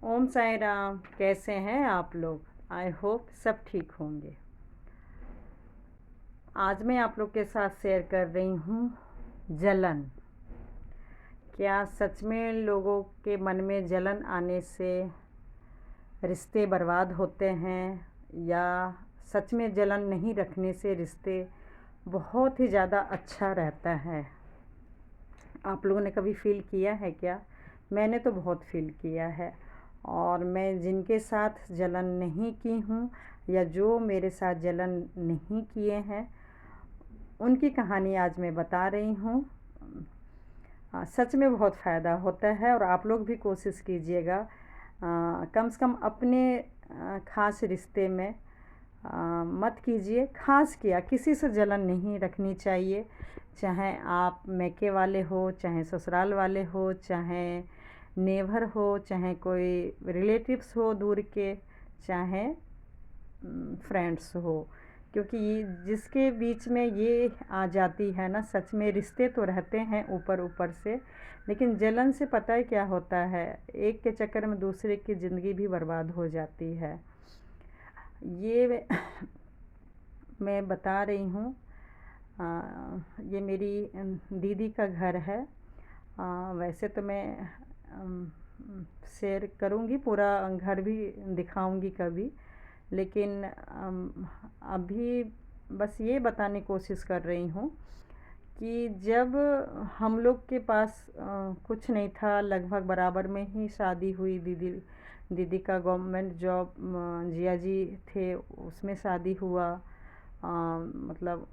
ओम साई राम। कैसे हैं आप लोग? आई होप सब ठीक होंगे। आज मैं आप लोग के साथ शेयर कर रही हूँ जलन। क्या सच में लोगों के मन में जलन आने से रिश्ते बर्बाद होते हैं, या सच में जलन नहीं रखने से रिश्ते बहुत ही ज़्यादा अच्छा रहता है? आप लोगों ने कभी फील किया है क्या? मैंने तो बहुत फील किया है। और मैं जिनके साथ जलन नहीं की हूँ, या जो मेरे साथ जलन नहीं किए हैं, उनकी कहानी आज मैं बता रही हूँ। सच में बहुत फ़ायदा होता है, और आप लोग भी कोशिश कीजिएगा कम से कम अपने ख़ास रिश्ते में मत कीजिए। ख़ास किया किसी से जलन नहीं रखनी चाहिए, चाहे आप मैके वाले हो, चाहे ससुराल वाले हो, चाहे नेबर हो, चाहे कोई रिलेटिव्स हो दूर के, चाहे फ्रेंड्स हो। क्योंकि जिसके बीच में ये आ जाती है ना, सच में रिश्ते तो रहते हैं ऊपर ऊपर से, लेकिन जलन से पता है क्या होता है, एक के चक्कर में दूसरे की ज़िंदगी भी बर्बाद हो जाती है। ये मैं बता रही हूँ। ये मेरी दीदी का घर है। वैसे तो मैं शेयर करूँगी, पूरा घर भी दिखाऊँगी कभी, लेकिन अभी बस ये बताने की कोशिश कर रही हूँ कि जब हम लोग के पास कुछ नहीं था, लगभग बराबर में ही शादी हुई। दीदी का गवर्नमेंट जॉब, जिया जी थे, उसमें शादी हुआ। मतलब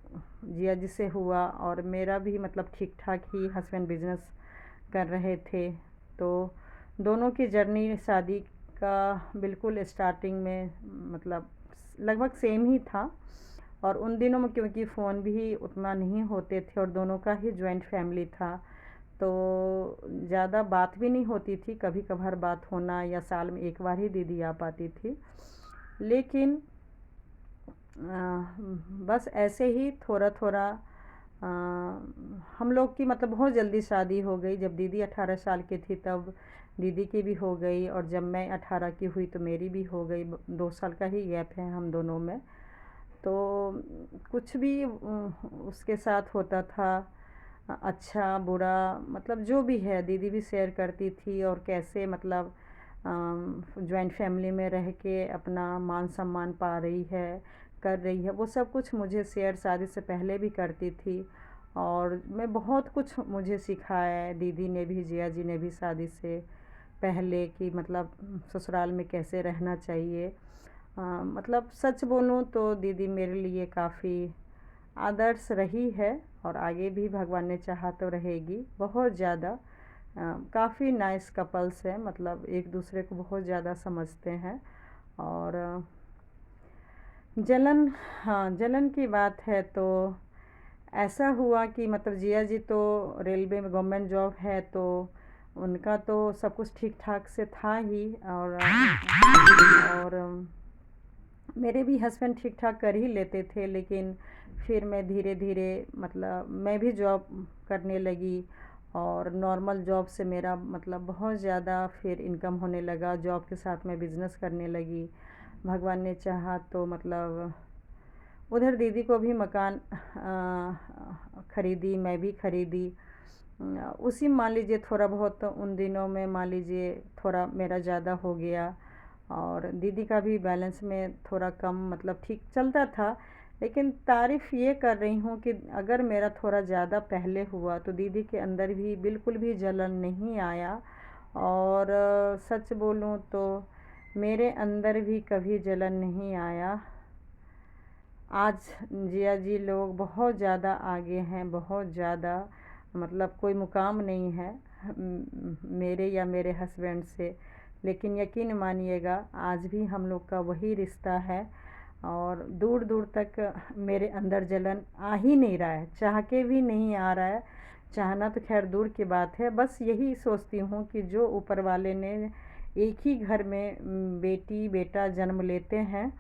जिया जी से हुआ, और मेरा भी मतलब ठीक ठाक ही हस्बैंड बिजनेस कर रहे थे। तो दोनों की जर्नी शादी का बिल्कुल स्टार्टिंग में मतलब लगभग सेम ही था। और उन दिनों में क्योंकि फ़ोन भी उतना नहीं होते थे, और दोनों का ही जॉइंट फैमिली था, तो ज़्यादा बात भी नहीं होती थी। कभी कभार बात होना, या साल में एक बार ही दीदी आ पाती थी। लेकिन बस ऐसे ही थोड़ा थोड़ा हम लोग की मतलब बहुत जल्दी शादी हो गई। जब दीदी 18 साल की थी तब दीदी की भी हो गई, और जब मैं 18 की हुई तो मेरी भी हो गई। 2 साल का ही गैप है हम दोनों में। तो कुछ भी उसके साथ होता था, अच्छा बुरा, मतलब जो भी है दीदी भी शेयर करती थी, और कैसे मतलब जॉइंट फैमिली में रह के अपना मान सम्मान पा रही है, कर रही है, वो सब कुछ मुझे शेयर शादी से पहले भी करती थी। और मैं बहुत कुछ मुझे सिखाया है दीदी ने भी, जिया जी ने भी, शादी से पहले, कि मतलब ससुराल में कैसे रहना चाहिए। मतलब सच बोलूँ तो दीदी मेरे लिए काफ़ी आदर्श रही है, और आगे भी भगवान ने चाहा तो रहेगी। बहुत ज़्यादा काफ़ी नाइस कपल्स हैं, मतलब एक दूसरे को बहुत ज़्यादा समझते हैं। और जलन, हाँ जलन की बात है तो ऐसा हुआ कि मतलब जिया जी तो रेलवे में गवर्नमेंट जॉब है, तो उनका तो सब कुछ ठीक ठाक से था ही। और मेरे भी हस्बैंड ठीक ठाक कर ही लेते थे। लेकिन फिर मैं धीरे धीरे मतलब मैं भी जॉब करने लगी, और नॉर्मल जॉब से मेरा मतलब बहुत ज़्यादा फिर इनकम होने लगा। जॉब के साथ मैं बिज़नेस करने लगी। भगवान ने चाहा तो मतलब उधर दीदी को भी मकान ख़रीदी, मैं भी ख़रीदी। उसी मान लीजिए थोड़ा बहुत उन दिनों में मान लीजिए थोड़ा मेरा ज़्यादा हो गया, और दीदी का भी बैलेंस में थोड़ा कम, मतलब ठीक चलता था। लेकिन तारीफ़ ये कर रही हूँ कि अगर मेरा थोड़ा ज़्यादा पहले हुआ तो दीदी के अंदर भी बिल्कुल भी जलन नहीं आया। और सच बोलूँ तो मेरे अंदर भी कभी जलन नहीं आया। आज जिया जी लोग बहुत ज़्यादा आगे हैं, बहुत ज़्यादा, मतलब कोई मुकाम नहीं है मेरे या मेरे हस्बैंड से। लेकिन यकीन मानिएगा आज भी हम लोग का वही रिश्ता है, और दूर दूर तक मेरे अंदर जलन आ ही नहीं रहा है, चाह के भी नहीं आ रहा है। चाहना तो खैर दूर की बात है। बस यही सोचती हूँ कि जो ऊपर वाले ने एक ही घर में बेटी बेटा जन्म लेते हैं,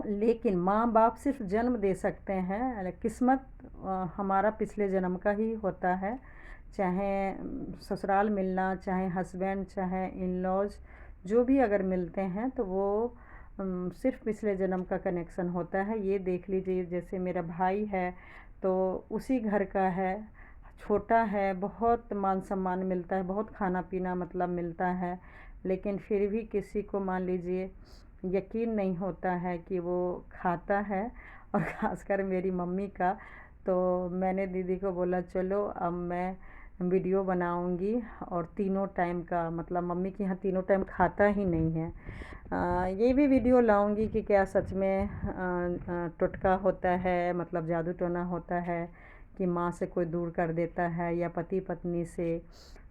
लेकिन माँ बाप सिर्फ जन्म दे सकते हैं, किस्मत हमारा पिछले जन्म का ही होता है। चाहे ससुराल मिलना, चाहे हस्बैंड, चाहे इन लॉज, जो भी अगर मिलते हैं तो वो सिर्फ पिछले जन्म का कनेक्शन होता है। ये देख लीजिए, जैसे मेरा भाई है तो उसी घर का है, छोटा है, बहुत मान सम्मान मिलता है, बहुत खाना पीना मतलब मिलता है, लेकिन फिर भी किसी को मान लीजिए यकीन नहीं होता है कि वो खाता है। और ख़ासकर मेरी मम्मी का, तो मैंने दीदी को बोला चलो अब मैं वीडियो बनाऊंगी और तीनों टाइम का, मतलब मम्मी के यहाँ तीनों टाइम खाता ही नहीं है, ये भी वीडियो लाऊंगी कि क्या सच में टोटका होता है, मतलब जादू टोना होता है कि माँ से कोई दूर कर देता है या पति पत्नी से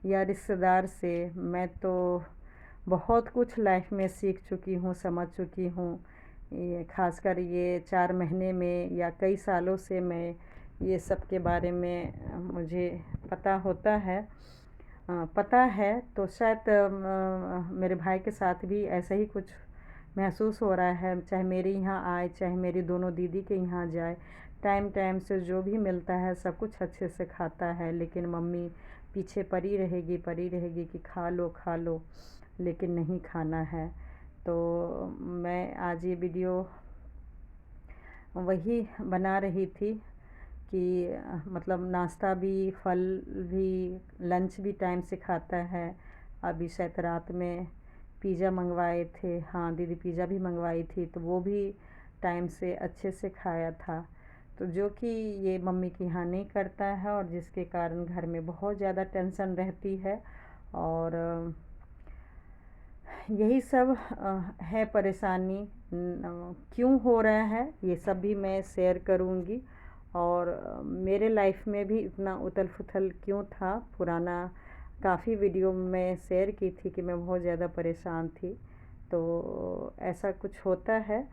या रिश्तेदार से। मैं तो बहुत कुछ लाइफ में सीख चुकी हूँ, समझ चुकी हूँ। ये खासकर ये 4 महीने में या कई सालों से मैं ये सब के बारे में मुझे पता होता है, पता है। तो शायद मेरे भाई के साथ भी ऐसा ही कुछ महसूस हो रहा है, चाहे मेरे यहाँ आए चाहे मेरी दोनों दीदी के यहाँ जाए, टाइम टाइम से जो भी मिलता है सब कुछ अच्छे से खाता है, लेकिन मम्मी पीछे पड़ी रहेगी कि खा लो, लेकिन नहीं खाना है। तो मैं आज ये वीडियो वही बना रही थी कि मतलब नाश्ता भी, फल भी, लंच भी टाइम से खाता है। अभी शायद रात में पिज़्ज़ा मंगवाए थे, हाँ दीदी पिज़्ज़ा भी मंगवाई थी, तो वो भी टाइम से अच्छे से खाया था। तो जो कि ये मम्मी के यहाँ नहीं करता है और जिसके कारण घर में बहुत ज़्यादा टेंशन रहती है। और यही सब है परेशानी, क्यों हो रहा है ये सब भी मैं शेयर करूँगी। और मेरे लाइफ में भी इतना उथल पुथल क्यों था, पुराना काफ़ी वीडियो में शेयर की थी कि मैं बहुत ज़्यादा परेशान थी, तो ऐसा कुछ होता है।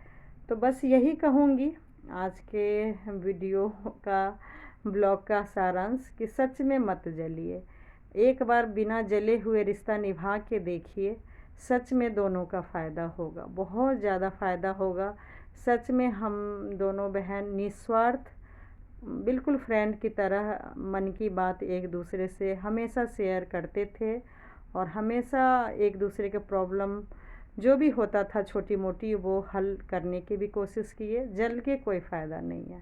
तो बस यही कहूँगी आज के वीडियो का, ब्लॉग का सारांश कि सच में मत जलिए, एक बार बिना जले हुए रिश्ता निभा के देखिए, सच में दोनों का फ़ायदा होगा, बहुत ज़्यादा फ़ायदा होगा। सच में हम दोनों बहन निस्वार्थ, बिल्कुल फ्रेंड की तरह मन की बात एक दूसरे से हमेशा शेयर करते थे और हमेशा एक दूसरे के प्रॉब्लम जो भी होता था छोटी मोटी वो हल करने की भी कोशिश किए। जल के कोई फ़ायदा नहीं है।